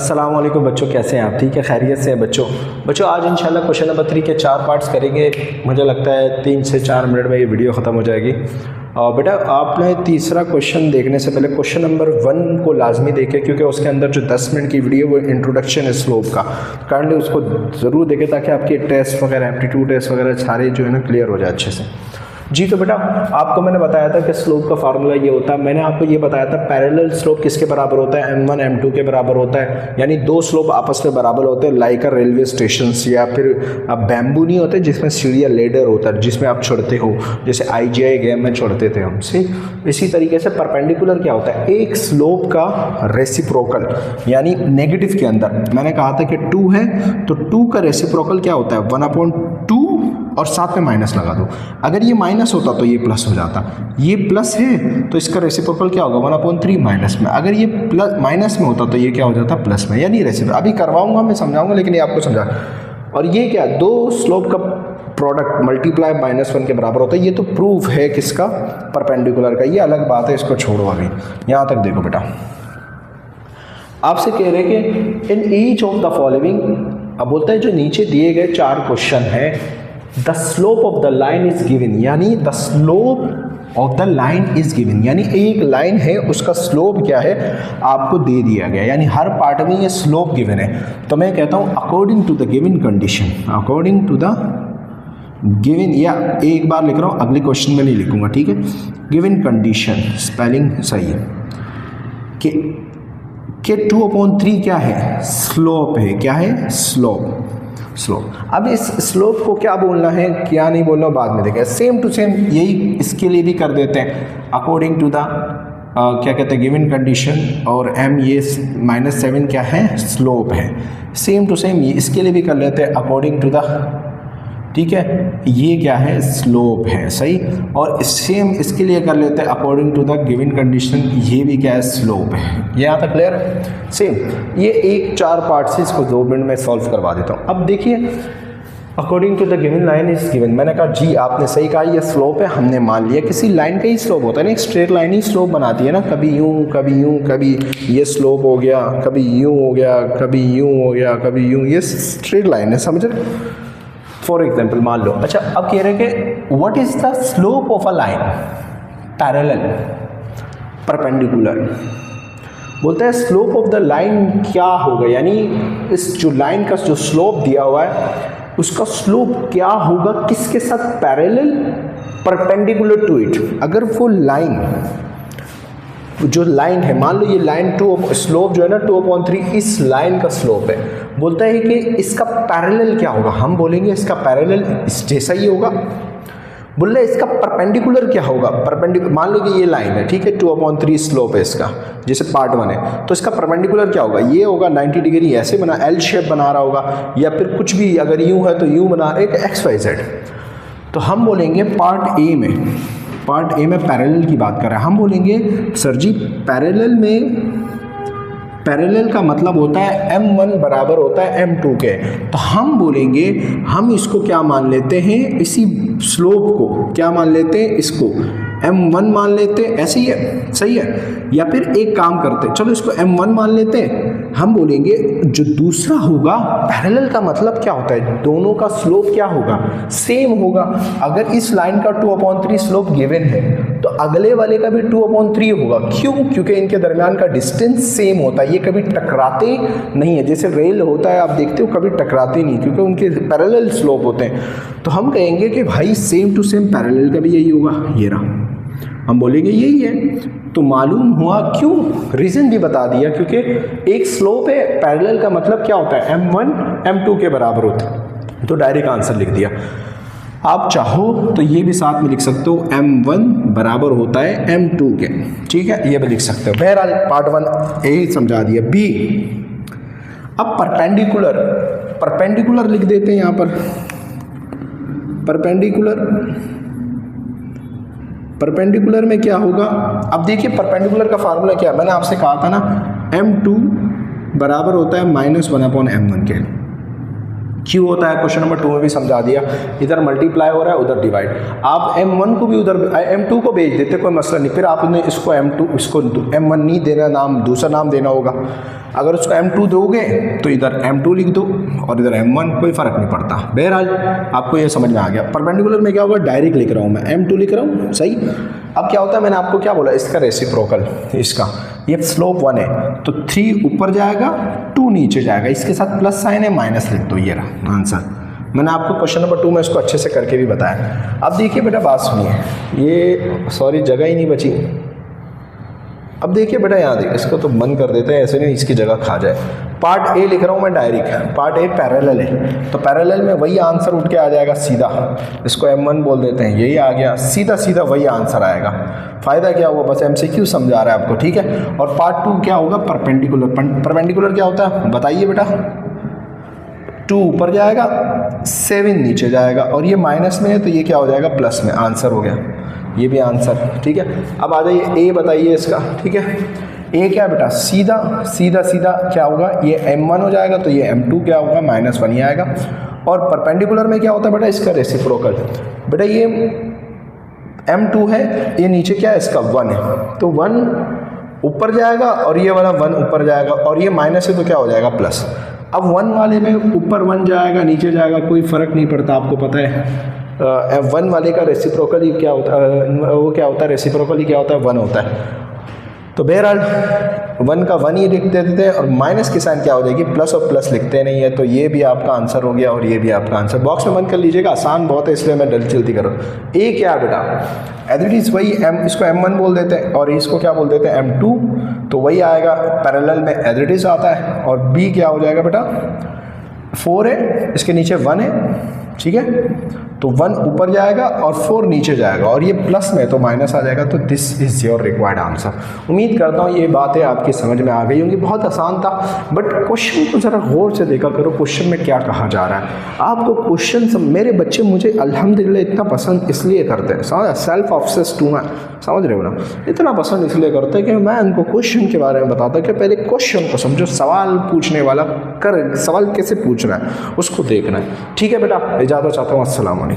अस्सलाम वालेकुम बच्चों, कैसे हैं आप? ठीक है, खैरियत से हैं बच्चों आज इंशाल्लाह क्वेश्चन नंबर 3 के 4 पार्ट्स करेंगे। मुझे लगता है 3 से 4 मिनट में ये वीडियो ख़त्म हो जाएगी। और बेटा आपने तीसरा क्वेश्चन देखने से पहले क्वेश्चन नंबर 1 को लाजमी देखें, क्योंकि उसके अंदर जो 10 मिनट की वीडियो वो इंट्रोडक्शन है स्लोप का। काइंडली उसको ज़रूर देखें ताकि आपके टेस्ट वगैरह, एप्टीट्यूड टेस्ट वगैरह सारे जो है ना क्लियर हो जाए अच्छे से। जी तो बेटा आपको मैंने बताया था कि स्लोप का फार्मूला ये होता है। मैंने आपको ये बताया था पैरेलल स्लोप किसके बराबर होता है, m1 m2 के बराबर होता है। यानी दो स्लोप आपस में बराबर होते हैं, लाइक रेलवे स्टेशन या फिर बैम्बू नहीं होते जिसमें सीढ़ियाँ लेडर होता है जिसमें आप चढ़ते हो, जैसे IGI गेम में चढ़ते थे हम। इसी तरीके से परपेंडिकुलर क्या होता है, एक स्लोप का रेसिप्रोकल यानी नेगेटिव के अंदर मैंने कहा था कि 2 है तो 2 का रेसिप्रोकल क्या होता है 1/2 और साथ में माइनस लगा दो। अगर ये माइनस होता तो ये प्लस हो जाता, ये प्लस है तो इसका रेसिप्रोकल क्या होगा 1/3 माइनस में। अगर ये प्लस माइनस में होता तो ये क्या हो जाता प्लस में। यानी रेसिप्रोकल अभी करवाऊंगा, मैं समझाऊंगा, लेकिन ये आपको समझा। और ये क्या, दो स्लोप का प्रोडक्ट मल्टीप्लाई -1 के बराबर होता है। ये तो प्रूफ है किसका, परपेंडिकुलर का। ये अलग बात है, इसको छोड़ो अभी। यहाँ तक देखो बेटा, आपसे कह रहे कि in each of the following, अब बोलता है जो नीचे दिए गए 4 क्वेश्चन है, the slope of the line is given, यानी the slope of the line is given, यानी एक लाइन है उसका स्लोप क्या है आपको दे दिया गया। यानी हर पार्ट में ये स्लोप गिवन है। तो मैं कहता हूँ according to the given condition, according to the given, या एक बार लिख रहा हूँ अगले क्वेश्चन में नहीं लिखूंगा, ठीक है। गिवन कंडीशन, स्पेलिंग सही है कि 2/3 क्या है, स्लोप है। क्या है, स्लोप। अब इस स्लोप को क्या बोलना है क्या नहीं बोलना बाद में देखें। सेम टू सेम यही इसके लिए भी कर देते हैं, अकॉर्डिंग टू द क्या कहते हैं गिवन कंडीशन, और m ये -7 क्या है, स्लोप है। सेम टू सेम ये इसके लिए भी कर लेते हैं अकॉर्डिंग टू द, ठीक है, ये क्या है, स्लोप है, सही। और सेम इसके लिए कर लेते हैं according to the given condition, ये भी क्या है, स्लोप है। ये यहाँ तक क्लियर है। सेम ये एक 4 पार्ट से इसको 2 मिनट में सॉल्व करवा देता हूँ। अब देखिए, according to the given line is given, मैंने कहा जी आपने सही कहा, ये स्लोप है। हमने मान लिया किसी लाइन का ही स्लोप होता है ना, एक स्ट्रेट लाइन ही स्लोप बनाती है ना, कभी यूँ कभी यूँ, कभी ये स्लोप हो गया, कभी यूँ हो गया, कभी यूँ हो गया, कभी यूँ, ये स्ट्रेट लाइन है, समझ रहे। फॉर एग्जाम्पल मान लो, अच्छा अब कह रहे हैं कि what is the slope of a line parallel perpendicular. बोलता है स्लोप ऑफ द लाइन क्या होगा, यानी इस जो लाइन का जो स्लोप दिया हुआ है उसका स्लोप क्या होगा किसके साथ, पैरेलल परपेंडिकुलर टू इट। अगर वो लाइन, जो लाइन है, मान लो ये लाइन 2 स्लोप जो है ना 2/3 इस लाइन का स्लोप है। बोलता है कि इसका पैरेलल क्या होगा, हम बोलेंगे इसका पैरेलल इस जैसा ही होगा। बोल रहे इसका परपेंडिकुलर क्या होगा, परपेंडिकुलर मान लो कि ये लाइन है, ठीक है, 2/3 स्लोप है इसका, जैसे पार्ट 1 है, तो इसका परपेंडिकुलर क्या होगा, ये होगा 90 डिग्री, ऐसे बना L शेप बना रहा होगा, या फिर कुछ भी अगर यूँ है तो यूँ बना रहा है, एक XYZ। तो हम बोलेंगे पार्ट ए में पैरेलल की बात कर रहा है। हम बोलेंगे सर जी पैरेलल में, पैरेलल का मतलब होता है m1 बराबर होता है m2 के। तो हम बोलेंगे, हम इसको क्या मान लेते हैं, इसी स्लोप को क्या मान लेते हैं, इसको m1 मान लेते हैं, ऐसे ही है, सही है। या फिर एक काम करते हैं, चलो इसको m1 मान लेते हैं। हम बोलेंगे जो दूसरा होगा, पैरेलल का मतलब क्या होता है, दोनों का स्लोप क्या होगा, सेम होगा। अगर इस लाइन का 2/3 स्लोप गिवन है तो अगले वाले का भी 2/3 होगा। क्यों, क्योंकि इनके दरमियान का डिस्टेंस सेम होता है, ये कभी टकराते नहीं है। जैसे रेल होता है, आप देखते हो कभी टकराते नहीं, क्योंकि उनके पैरेलल स्लोप होते हैं। तो हम कहेंगे कि भाई सेम टू सेम पैरेलल का भी यही होगा, ये रहा, हम बोलेंगे यही है। तो मालूम हुआ, क्यों, रीज़न भी बता दिया, क्योंकि एक स्लोप है, पैरेलल का मतलब क्या होता है, m1 m2 के बराबर होता है। तो डायरेक्ट आंसर लिख दिया। आप चाहो तो ये भी साथ में लिख सकते हो, m1 बराबर होता है m2 के, ठीक है, ये भी लिख सकते हो। बहरहाल पार्ट 1 यही समझा दिया। बी, अब परपेंडिकुलर लिख देते हैं यहाँ पर, परपेंडिकुलर में क्या होगा। अब देखिए परपेंडिकुलर का फार्मूला क्या है, मैंने आपसे कहा था ना, m2 बराबर होता है -1/m1 के, क्यों होता है क्वेश्चन नंबर 2 में भी समझा दिया, इधर मल्टीप्लाई हो रहा है उधर डिवाइड। आप m1 को भी उधर m2 को भेज देते कोई मसला नहीं, फिर आपने इसको m2 इसको m1 नहीं देना, नाम दूसरा नाम देना होगा। अगर उसको m2 दोगे तो इधर m2 लिख दो और इधर m1, कोई फ़र्क नहीं पड़ता। बहरहाल आपको ये समझ में आ गया। परपेंडिकुलर में क्या होगा, डायरेक्ट लिख रहा हूँ मैं, m2 लिख रहा हूँ, सही। अब क्या होता है, मैंने आपको क्या बोला, इसका रेसिप्रोकल, इसका ये स्लोप 1 है तो 3 ऊपर जाएगा 2 नीचे जाएगा, इसके साथ प्लस साइन है, माइनस लिख दो, ये रहा आंसर। मैंने आपको क्वेश्चन नंबर 2 में इसको अच्छे से करके भी बताया। अब देखिए बेटा बात सुनिए, ये सॉरी जगह ही नहीं बची। अब देखिए बेटा यहाँ देखिए, इसको तो बंद कर देते हैं, ऐसे नहीं इसकी जगह खा जाए। पार्ट ए लिख रहा हूँ मैं डायरेक्ट, पार्ट ए पैरेलल है तो पैरेलल में वही आंसर उठ के आ जाएगा सीधा, इसको m1 बोल देते हैं, यही आ गया, सीधा सीधा वही आंसर आएगा। फ़ायदा क्या हुआ, बस MCQ समझा रहा है आपको, ठीक है। और पार्ट 2 क्या होगा, परपेंडिकुलर। परपेंडिकुलर क्या होता है बताइए बेटा, 2 ऊपर जाएगा 7 नीचे जाएगा, और ये माइनस में है तो ये क्या हो जाएगा, प्लस में, आंसर हो गया, ये भी आंसर, ठीक है। अब आ जाइए ए बताइए इसका, ठीक है। ए क्या बेटा, सीधा सीधा सीधा क्या होगा, ये m1 हो जाएगा तो ये m2 क्या होगा, -1 ही आएगा। और परपेंडिकुलर में क्या होता है बेटा, इसका रेसिप्रोकल। बेटा ये m2 है, ये नीचे क्या है, इसका 1 है तो 1 ऊपर जाएगा और ये वाला 1 ऊपर जाएगा, और ये माइनस है तो क्या हो जाएगा, प्लस। अब 1 वाले में ऊपर 1 जाएगा नीचे जाएगा, कोई फ़र्क नहीं पड़ता, आपको पता है 1 वाले का रेसिप्रोकल ही क्या होता है, वो क्या होता है, रेसिप्रोकल ही क्या होता है, 1 होता है। तो बहरहाल 1 का 1 ही लिख देते हैं, और माइनस की साइन क्या हो जाएगी, प्लस, और प्लस लिखते नहीं है, तो ये भी आपका आंसर हो गया और ये भी आपका आंसर। बॉक्स में बंद कर लीजिएगा, आसान बहुत है इसलिए मैं जल्दी करो। ए क्या है बेटा, एज इट इज़ वही m, इसको m1 बोल देते हैं और इसको क्या बोल देते हैं, m2, तो वही आएगा। पैरेलल में एज इट इज़ आता है। और बी क्या हो जाएगा बेटा, 4 है, इसके नीचे 1 है, ठीक है, तो 1 ऊपर जाएगा और 4 नीचे जाएगा, और ये प्लस में तो माइनस आ जाएगा। तो this is your required answer. उम्मीद करता हूँ ये बातें आपकी समझ में आ गई होंगी। बहुत आसान था, बट क्वेश्चन को ज़रा गौर से देखा करो, क्वेश्चन में क्या कहा जा रहा है। आपको क्वेश्चन मेरे बच्चे मुझे अल्हम्दुलिल्लाह इतना पसंद इसलिए करते हैं, समझ, सेल्फ ऑब्सेस्ड हूँ मैं, समझ रहे हो ना, इतना पसंद इसलिए करते हैं कि मैं उनको क्वेश्चन के बारे में बताता हूँ कि पहले क्वेश्चन को समझो, सवाल पूछने वाला सवाल कैसे पूछ रहा है उसको देखना है। ठीक है बेटा, इजाज़त चाहता हूँ, अस्सलाम वालेकुम।